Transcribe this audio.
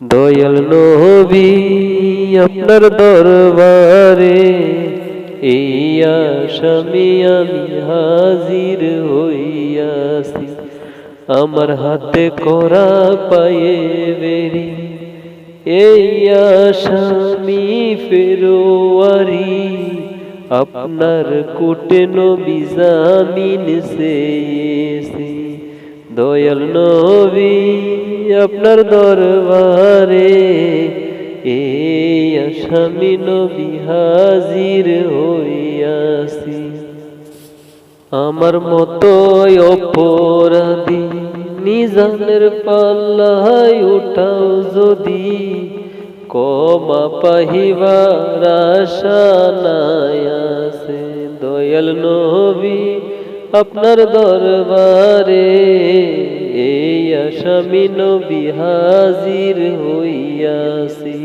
দয়াল নবী আপনার দরবারে এই আসামি আমি হাজির হইয়াছি। আমার হাতে করা পায়ে বেরি এই আসামি ফেরোয়ারি আপনার কোটে নবী জামিন চেয়েছি। দয়াল নবী আপনার দরবারে এই আসামি নবী হাজির হইয়াছি। আমার মতো অপরাধী নিজানের পাল্লায় উঠাও যদি, ক্ষমা পাহিবার আশা নাই আছে। দয়াল নবী আপনার দরবারে এই আসামি নবী হাজির হইয়াছি।